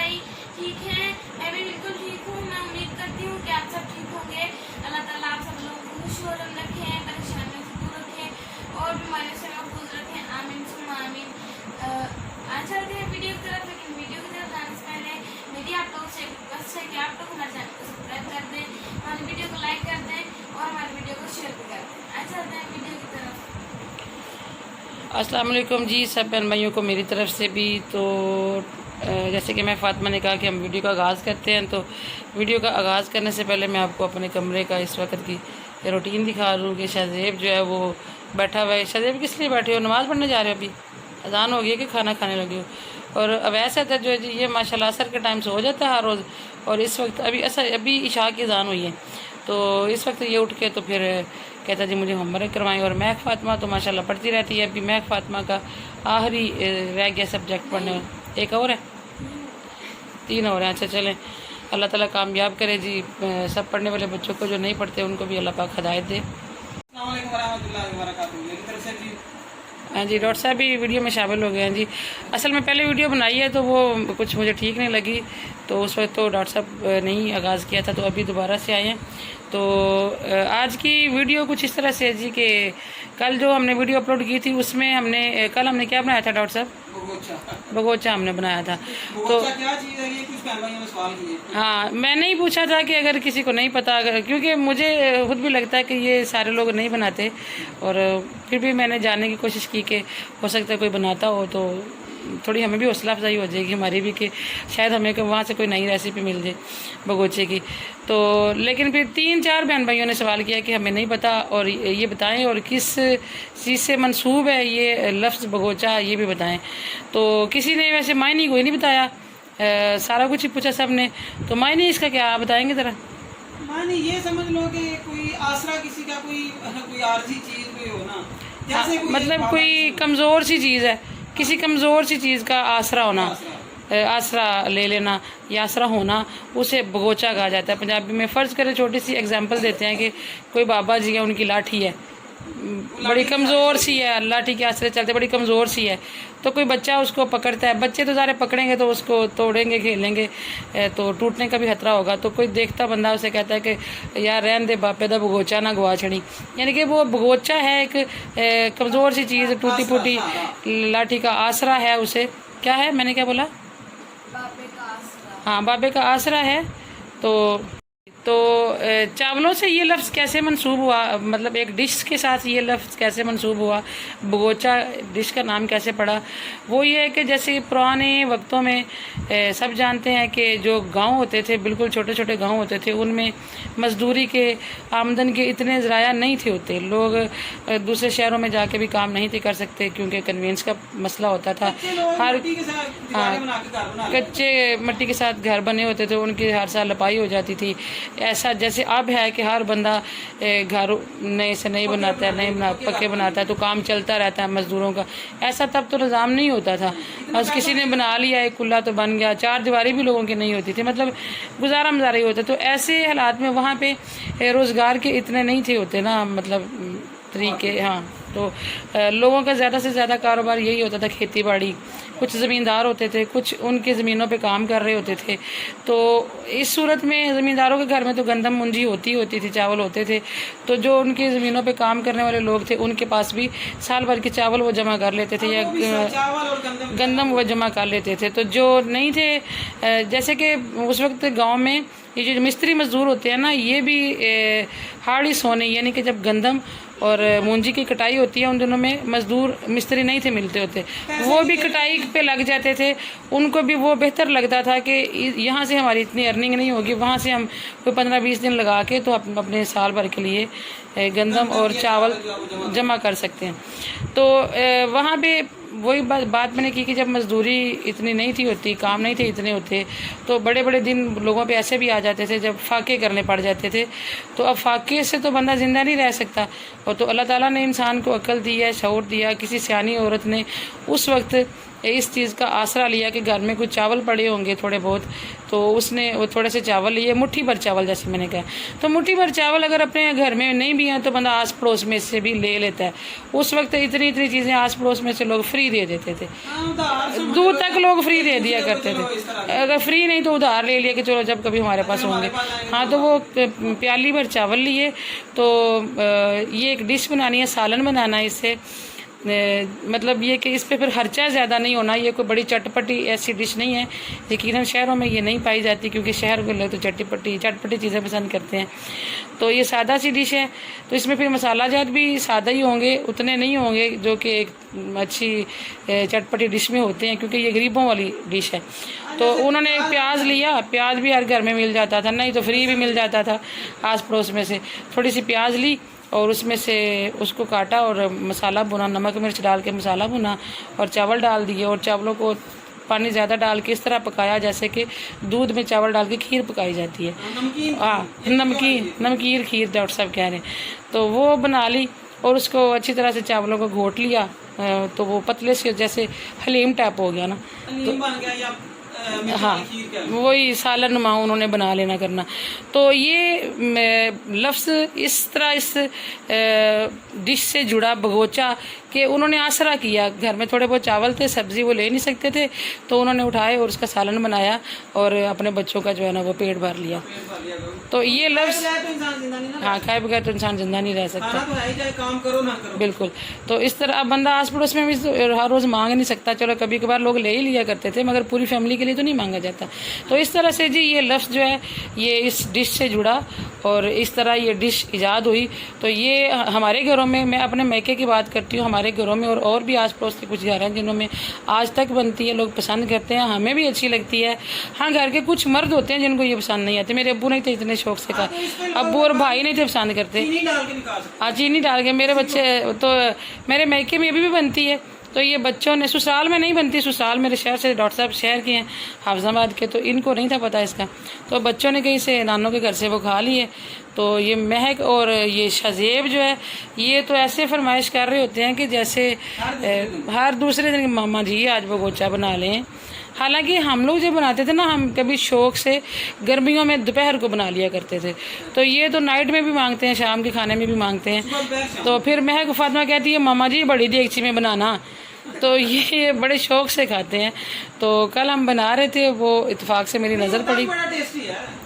भाई ठीक है, मैं भी बिल्कुल ठीक हूँ। मैं उम्मीद करती हूँ कि आप सब ठीक होंगे। अल्लाह ताला आप सब लोगों को खुश और रखें, परेशानियों से दूर रखें और बीमारियों से महफूज रखें। आमीन सुम्मा आमीन। आज चलते हैं वीडियो की तरफ, लेकिन वीडियो की तरफ जाने से पहले मेरी आप लोगों से रिक्वेस्ट है कि आप लोग हमारे चैनल को सब्सक्राइब कर दें, हमारी वीडियो को लाइक कर दें और हमारी वीडियो को शेयर भी कर दें। आज चलते हैं वीडियो की तरफ। अस्सलाम वालेकुम जी, सब बहन भाइयों को मेरी तरफ से भी। तो जैसे कि मैं फ़ातिमा ने कहा कि हम वीडियो का आगाज़ करते हैं, तो वीडियो का आगाज़ करने से पहले मैं आपको अपने कमरे का इस वक्त की रूटीन दिखा रहा हूँ कि शाहजेब जो है वो बैठा हुआ है। शाहजेब किस लिए बैठे हो? नमाज़ पढ़ने जा रहे हो? अभी अजान हो गई है कि खाना खाने लगे हो? और अवैस है जो है जी, ये माशाल्लाह असर के टाइम से हो जाता है हर रोज़। और इस वक्त अभी इशा की अजान हुई है, तो इस वक्त ये उठ के तो फिर कहता जी मुझे होमवर्क करवाएं। और महक फ़ातिमा तो माशाल्लाह पढ़ती रहती है। अभी महक फ़ातिमा का आखिरी रह गया सब्जेक्ट पढ़ने, एक और है, 3 और हैं। अच्छा चलें, अल्लाह ताला कामयाब करे जी सब पढ़ने वाले बच्चों को, जो नहीं पढ़ते उनको भी अल्लाह पाक हिदायत दे। हाँ जी, डॉक्टर साहब भी वीडियो में शामिल हो गए हैं जी। असल में पहले वीडियो बनाई है तो वो कुछ मुझे ठीक नहीं लगी, तो उस वक्त तो डॉक्टर साहब नहीं आगाज़ किया था, तो अभी दोबारा से आए हैं। तो आज की वीडियो कुछ इस तरह से है जी कि कल जो हमने वीडियो अपलोड की थी उसमें कल हमने क्या बनाया था डॉक्टर साहब? बगोचा हमने बनाया था। तो क्या चीज़ है ये? कुछ बहन भाइयों ने सवाल किए। हाँ, मैंने ही पूछा था कि अगर किसी को नहीं पता, क्योंकि मुझे खुद भी लगता है कि ये सारे लोग नहीं बनाते, और फिर भी मैंने जानने की कोशिश की कि हो सकता है कोई बनाता हो, तो थोड़ी हमें भी हौसला अफजाई हो जाएगी हमारी भी कि शायद हमें वहाँ से कोई नई रेसिपी मिल जाए बगोचे की। तो लेकिन फिर 3-4 बहन भाइयों ने सवाल किया कि हमें नहीं पता और ये बताएं, और किस चीज़ से मंसूब है ये लफ्ज़ बगोचा, ये भी बताएं। तो किसी ने वैसे मायने कोई नहीं बताया, सारा कुछ ही पूछा सब ने। तो मायने इसका क्या, आप बताएंगे ज़रा? माने ये समझ लो कि कोई आसरा किसी का, कोई आरजी चीज़ कोई हो ना, जैसे मतलब कोई कमज़ोर सी चीज़ है, किसी कमज़ोर सी चीज़ का आसरा होना, आसरा ले लेना या आसरा होना, उसे बगोचा कहा जाता है पंजाबी में। फ़र्ज़ करें, छोटी सी एग्जांपल देते हैं कि कोई बाबा जी है, उनकी लाठी है, बड़ी कमज़ोर सी है, लाठी के आसरे चलते, बड़ी कमज़ोर सी है, तो कोई बच्चा उसको पकड़ता है। बच्चे तो सारे पकड़ेंगे तो उसको तोड़ेंगे, खेलेंगे, तो टूटने का भी खतरा होगा। तो कोई देखता बंदा उसे कहता है कि यार रहन दे बापे दा बगोचा ना गवा छड़ी, यानी कि वो बगोचा है एक कमज़ोर सी चीज़, टूटी फूटी लाठी का आसरा है। उसे क्या है, मैंने क्या बोला? बाबे का आसरा। हाँ, बाबे का आसरा है। तो चावलों से ये लफ्ज़ कैसे मंसूब हुआ, मतलब एक डिश के साथ ये लफ्ज़ कैसे मंसूब हुआ, बगोचा डिश का नाम कैसे पड़ा? वो ये है कि जैसे पुराने वक्तों में सब जानते हैं कि जो गांव होते थे, बिल्कुल छोटे छोटे गांव होते थे, उनमें मजदूरी के, आमदन के इतने ज़राया नहीं थे होते। लोग दूसरे शहरों में जाके भी काम नहीं थे कर सकते, क्योंकि कन्वेंस का मसला होता था। हर कच्चे मिट्टी के साथ घर बने होते थे, उनकी हर साल लपाई हो जाती थी। ऐसा जैसे अब है कि हर बंदा घर नए से नहीं बनाता है, नहीं पक्के बनाता है, तो काम चलता रहता है मज़दूरों का। ऐसा तब तो निज़ाम नहीं होता था, बस किसी ने बना लिया एक कुल्ला तो बन गया, 4 दीवारी भी लोगों की नहीं होती थी, मतलब गुजारा मजारा ही होता। तो ऐसे हालात में वहाँ पे रोज़गार के इतने नहीं थे होते ना, मतलब तरीके। हाँ, तो लोगों का ज़्यादा से ज़्यादा कारोबार यही होता था, खेती बाड़ी। कुछ ज़मींदार होते थे, कुछ उनकी ज़मीनों पे काम कर रहे होते थे। तो इस सूरत में ज़मींदारों के घर में तो गंदम मुंजी होती थी, चावल होते थे। तो जो उनकी ज़मीनों पे काम करने वाले लोग थे, उनके पास भी साल भर के चावल वो जमा कर लेते थे, या गंदम वो जमा कर लेते थे। तो जो नहीं थे, जैसे कि उस वक्त गाँव में ये जो मिस्त्री मजदूर होते हैं ना, ये भी हाड़ी सोने, यानी कि जब गंदम और मूंजी की कटाई होती है, उन दिनों में मजदूर मिस्त्री नहीं थे मिलते होते, वो भी कटाई पे लग जाते थे। उनको भी वो बेहतर लगता था कि यहाँ से हमारी इतनी अर्निंग नहीं होगी, वहाँ से हम कोई 15-20 दिन लगा के तो अपने साल भर के लिए गंदम और चावल जमा कर सकते हैं। तो वहाँ पे वही बात मैंने की कि जब मजदूरी इतनी नहीं थी होती, काम नहीं थे इतने होते, तो बड़े बड़े दिन लोगों पे ऐसे भी आ जाते थे जब फाके करने पड़ जाते थे। तो अब फाके से तो बंदा ज़िंदा नहीं रह सकता, और तो अल्लाह ताला ने इंसान को अक्ल दी है, शऊर दिया। किसी सियानी औरत ने उस वक्त इस चीज़ का आसरा लिया कि घर में कुछ चावल पड़े होंगे थोड़े बहुत, तो उसने वो थोड़े से चावल लिए, मुट्ठी भर चावल जैसे मैंने कहा। तो मुट्ठी भर चावल अगर अपने घर में नहीं भी हैं तो बंदा आस पड़ोस में से भी ले लेता है। उस वक्त इतनी चीज़ें आस पड़ोस में से लोग फ्री फ्री दे देते थे। हाँ, उधार समझ दूर लो, तक लोग फ्री दे दिया चलो करते इस तरह थे, अगर फ्री नहीं तो उधार ले लिया कि चलो जब कभी हमारे पास होंगे। हाँ, तो वो प्याली भर चावल लिए, तो ये एक डिश बनानी है, सालन बनाना है इससे। मतलब ये कि इस पे फिर खर्चा ज़्यादा नहीं होना, ये कोई बड़ी चटपटी ऐसी डिश नहीं है। यकीनन शहरों में ये नहीं पाई जाती, क्योंकि शहर के लोग तो चटपटी चीज़ें पसंद करते हैं। तो ये सादा सी डिश है, तो इसमें फिर मसाला जात भी सादा ही होंगे, उतने नहीं होंगे जो कि एक अच्छी चटपटी डिश में होते हैं, क्योंकि ये गरीबों वाली डिश है। तो उन्होंने एक प्याज लिया, प्याज भी हर घर में मिल जाता था, नहीं तो फ्री भी मिल जाता था आस पड़ोस में से। थोड़ी सी प्याज ली और उसमें से उसको काटा और मसाला भुना, नमक मिर्च डाल के मसाला भुना और चावल डाल दिए, और चावलों को पानी ज़्यादा डाल के इस तरह पकाया जैसे कि दूध में चावल डाल के खीर पकाई जाती है। हाँ, नमकीन खीर डॉक्टर साहब कह रहे हैं। तो वो बना ली और उसको अच्छी तरह से चावलों को घोट लिया, तो वो पतले से जैसे हलीम टाइप हो गया ना। तो हाँ, वही सालन नुमा उन्होंने बना लेना करना। तो ये लफ्ज़ इस तरह इस डिश से जुड़ा बगोचा कि उन्होंने आसरा किया। घर में थोड़े बहुत चावल थे, सब्ज़ी वो ले नहीं सकते थे, तो उन्होंने उठाए और उसका सालन बनाया और अपने बच्चों का जो है ना वो पेट भर लिया। तो ये लफ्ज़, हाँ, खाए बगैर तो इंसान जिंदा नहीं रह सकता। काम करो ना करो। बिल्कुल। तो इस तरह अब बंदा आस पड़ोस में भी हर रोज़ मांग नहीं सकता, चलो कभी कभार लोग ले ही लिया करते थे, मगर पूरी फैमिली के लिए तो नहीं मांगा जाता। तो इस तरह से जी ये लफ्ज़ जो है ये इस डिश से जुड़ा और इस तरह ये डिश ईजाद हुई। तो ये हमारे घरों में, मैं अपने मैके की बात करती हूँ, हमारे घरों में और भी आस पड़ोस के कुछ घर हैं जिनों में आज तक बनती है, लोग पसंद करते हैं, हमें भी अच्छी लगती है। हाँ, घर के कुछ मर्द होते हैं जिनको ये पसंद नहीं आती। मेरे अब्बू नहीं थे इतने शौक से खा, अब्बू और भाई नहीं थे पसंद करते। हाँ, चीनी डाल के मेरे बच्चे, तो मेरे मैके में भी बनती है। तो ये बच्चों ने, ससुराल में नहीं बनती, ससुराल मेरे शहर से, डॉक्टर साहब शहर के हैं हाफिजाबाद के, तो इनको नहीं था पता इसका। तो बच्चों ने कहीं से नानों के घर से वो खा लिए। तो ये महक और ये शजेब जो है ये तो ऐसे फरमाइश कर रहे होते हैं कि जैसे हर दूसरे दिन मामा जी आज बगोचा बना लें। हालांकि हम लोग जब बनाते थे ना, हम कभी शौक से गर्मियों में दोपहर को बना लिया करते थे। तो ये तो नाइट में भी मांगते हैं, शाम के खाने में भी मांगते हैं। तो फिर महक फातिमा कहती है मामा जी बड़ी देगची में बनाना, तो ये बड़े शौक से खाते हैं। तो कल हम बना रहे थे, वो इत्तेफाक से मेरी नज़र पड़ी।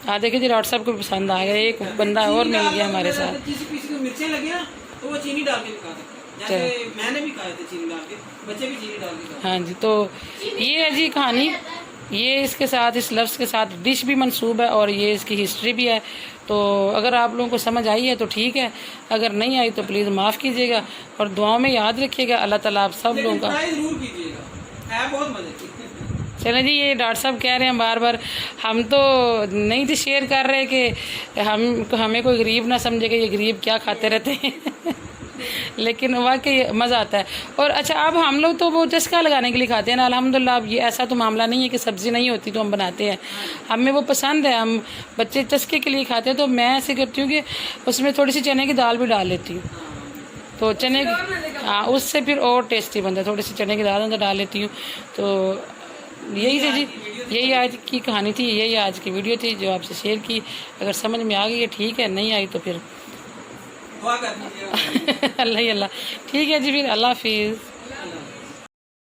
हाँ, देखिए जी, डॉक्टर साहब को पसंद आ गया, एक बंदा और मिल गया हमारे साथ। मिर्चें लगे ना तो वो चीनी डाल के खा सकते हैं, जैसे मैंने भी खाए थे चीनी डाल के, बच्चे भी चीनी डाल के। हाँ जी, तो ये है जी कहानी। ये इसके साथ, इस लफ्ज़ के साथ डिश भी मंसूब है और ये इसकी हिस्ट्री भी है। तो अगर आप लोगों को समझ आई है तो ठीक है, अगर नहीं आई तो प्लीज़ माफ़ कीजिएगा और दुआओं में याद रखिएगा। अल्लाह ताला आप सब लोगों का चलें जी। ये डॉक्टर साहब कह रहे हैं बार बार, हम तो नहीं थे शेयर कर रहे कि हमें कोई गरीब ना समझे कि ये गरीब क्या खाते रहते हैं लेकिन वाकई मज़ा आता है। और अच्छा, अब हम लोग तो वो चस्का लगाने के लिए खाते हैं ना, अल्हम्दुलिल्लाह। अब ये ऐसा तो मामला नहीं है कि सब्ज़ी नहीं होती तो हम बनाते हैं, हमें वो पसंद है, हम बच्चे चस्के के लिए खाते हैं। तो मैं ऐसे करती हूँ कि उसमें थोड़ी सी चने की दाल भी डाल लेती हूँ, तो चने, हाँ, उससे फिर और टेस्टी बनता है। थोड़ी सी चने की दाल अंदर डाल लेती हूँ। तो यही थी जी, यही आज की कहानी थी, यही आज की वीडियो थी जो आपसे शेयर की। अगर समझ में आ गई है ठीक है, नहीं आई तो फिर अल्लाह ही अल्लाह। ठीक है जी, फिर अल्लाह हाफिज़।